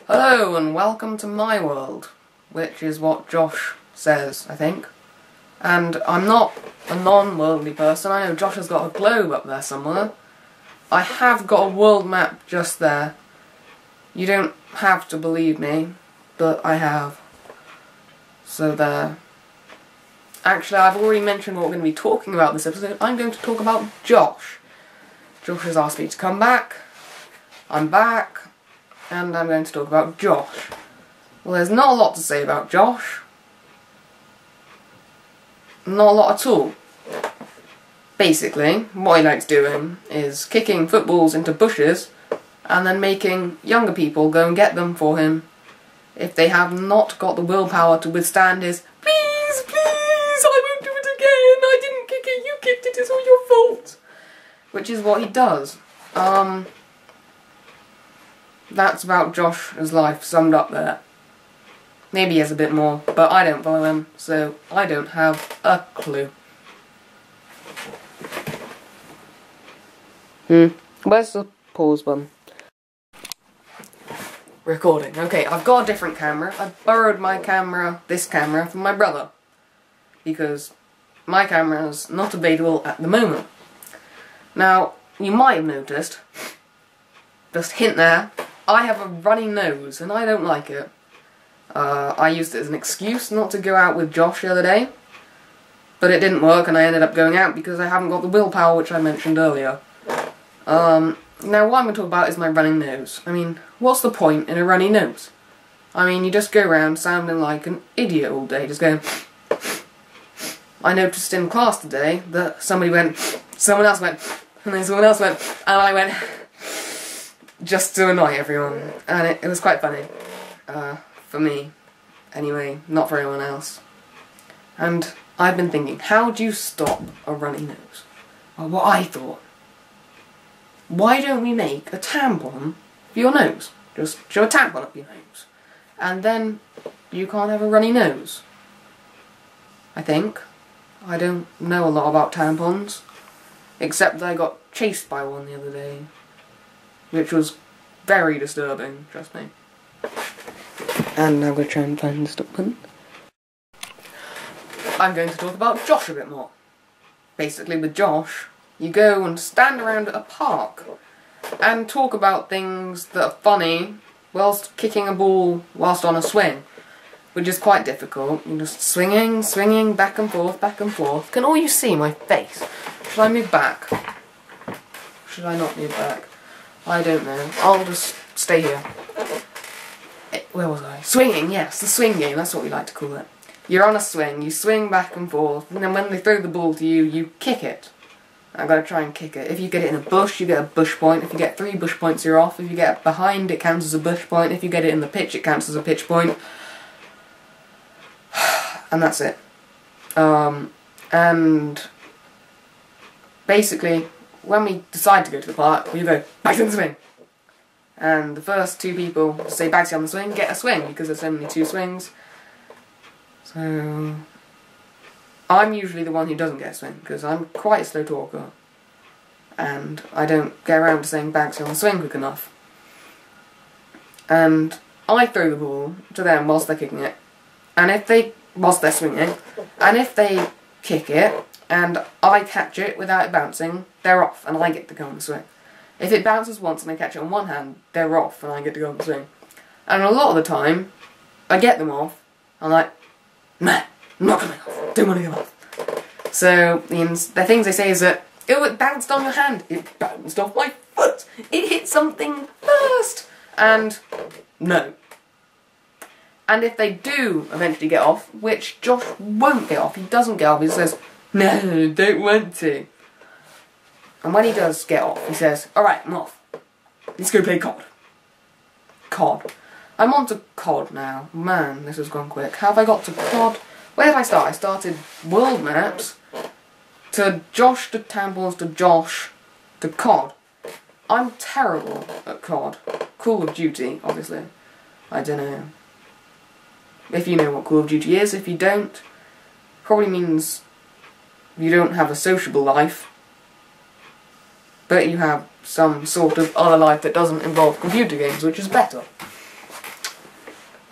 Hello and welcome to my world, which is what Josh says, I think. And I'm not a non-worldly person. I know Josh has got a globe up there somewhere. I have got a world map just there. You don't have to believe me, but I have. So there. Actually, I've already mentioned what we're going to be talking about this episode. I'm going to talk about Josh. Josh has asked me to come back. I'm back. And I'm going to talk about Josh. Well, there's not a lot to say about Josh. Not a lot at all. Basically, what he likes doing is kicking footballs into bushes and then making younger people go and get them for him if they have not got the willpower to withstand his "Please, please, I won't do it again, I didn't kick it, you kicked it, it's all your fault." Which is what he does. That's about Josh's life summed up there. Maybe he has a bit more, but I don't follow him, so I don't have a clue. Where's the pause button? Recording. Okay, I've got a different camera. I borrowed my camera, this camera, from my brother. Because my camera is not available at the moment. Now, you might have noticed, just hint there, I have a runny nose, and I don't like it. I used it as an excuse not to go out with Josh the other day, but it didn't work, and I ended up going out because I haven't got the willpower, which I mentioned earlier. Now what I'm going to talk about is my running nose. I mean, what's the point in a runny nose? I mean, you just go around sounding like an idiot all day, just going... I noticed in class today that someone else went, and then someone else went, and I went... just to annoy everyone, and it was quite funny, for me, anyway, not for anyone else. And I've been thinking, how do you stop a runny nose? Well, what I thought, why don't we make a tampon for your nose? Just show a tampon up your nose, and then you can't have a runny nose. I think. I don't know a lot about tampons, except that I got chased by one the other day. Which was very disturbing, trust me. And now I'm going to try and find the stop button. I'm going to talk about Josh a bit more. Basically, with Josh, you go and stand around at a park and talk about things that are funny whilst kicking a ball whilst on a swing, which is quite difficult. You're just swinging, back and forth, back and forth. Can all you see my face? Should I move back? Should I not move back? I don't know. I'll just stay here. Where was I? Swinging, yes, the swing game, that's what we like to call it. You're on a swing, you swing back and forth, and then when they throw the ball to you, you kick it. I've got to try and kick it. If you get it in a bush, you get a bush point. If you get 3 bush points, you're off. If you get it behind, it counts as a bush point. If you get it in the pitch, it counts as a pitch point. And that's it. And basically, when we decide to go to the park, we go, back to the swing. And the first 2 people to say back on the swing get a swing, because there's only 2 swings. So I'm usually the one who doesn't get a swing, because I'm quite a slow talker. And I don't get around to saying bags on the swing quick enough. And I throw the ball to them whilst they're kicking it. And if they, whilst they're swinging, and if they kick it, and I catch it without it bouncing, they're off, and I get to go on the swing. If it bounces once and I catch it on one hand, they're off, and I get to go on the swing. And a lot of the time, I get them off, I'm like, nah, I'm not coming off, don't want to go off. So, the things they say is that, oh, it bounced on your hand, it bounced off my foot, it hit something first, and no. And if they do eventually get off, which Josh won't get off, he doesn't get off, he says, no, don't want to. And when he does get off, he says, alright, I'm off. Let's go play COD. COD. I'm on to COD now. Man, this has gone quick. How have I got to COD? Where did I start? I started world maps, to Josh, to tampons, to Josh, to COD. I'm terrible at COD. Call of Duty, obviously. I don't know. If you know what Call of Duty is, if you don't, probably means you don't have a sociable life, but you have some sort of other life that doesn't involve computer games, which is better.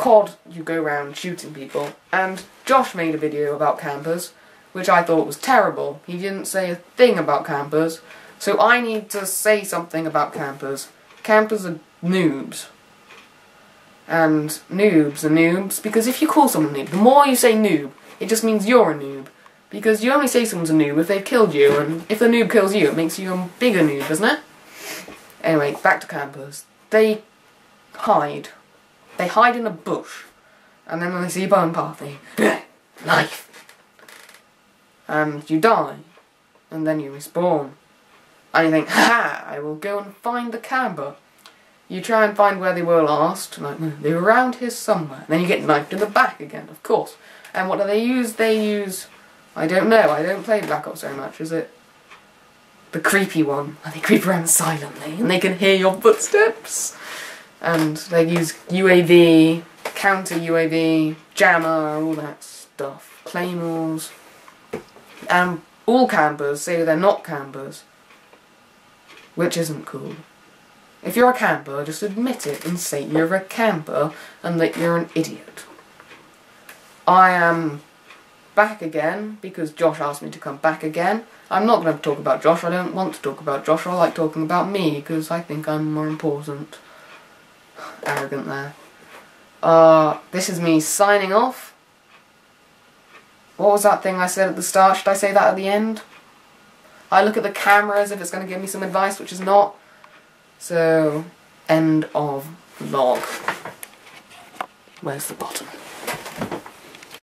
COD, you go around shooting people, and Josh made a video about campers, which I thought was terrible. He didn't say a thing about campers, so I need to say something about campers. Campers are noobs. And noobs are noobs, because if you call someone a noob, the more you say noob, it just means you're a noob. Because you only say someone's a noob if they've killed you, and if the noob kills you, it makes you a bigger noob, doesn't it? Anyway, back to campers. They hide. They hide in a bush. And then when they see a bone party, knife. And you die. And then you respawn. And you think, ha! I will go and find the camper. You try and find where they were last. Like, they were around here somewhere. And then you get knifed in the back again, of course. And what do they use? They use... I don't know. I don't play Black Ops very much. Is it the creepy one? And they creep around silently. And they can hear your footsteps. And they use UAV, counter UAV, jammer, all that stuff. Claymores. And all campers say they're not campers. Which isn't cool. If you're a camper, just admit it and say you're a camper and that you're an idiot. I am back again because Josh asked me to come back again. I'm not going to talk about Josh. I don't want to talk about Josh. I like talking about me because I think I'm more important. Arrogant there. This is me signing off. What was that thing I said at the start? Should I say that at the end? I look at the camera as if it's going to give me some advice, which is not. So, end of vlog. Where's the bottom?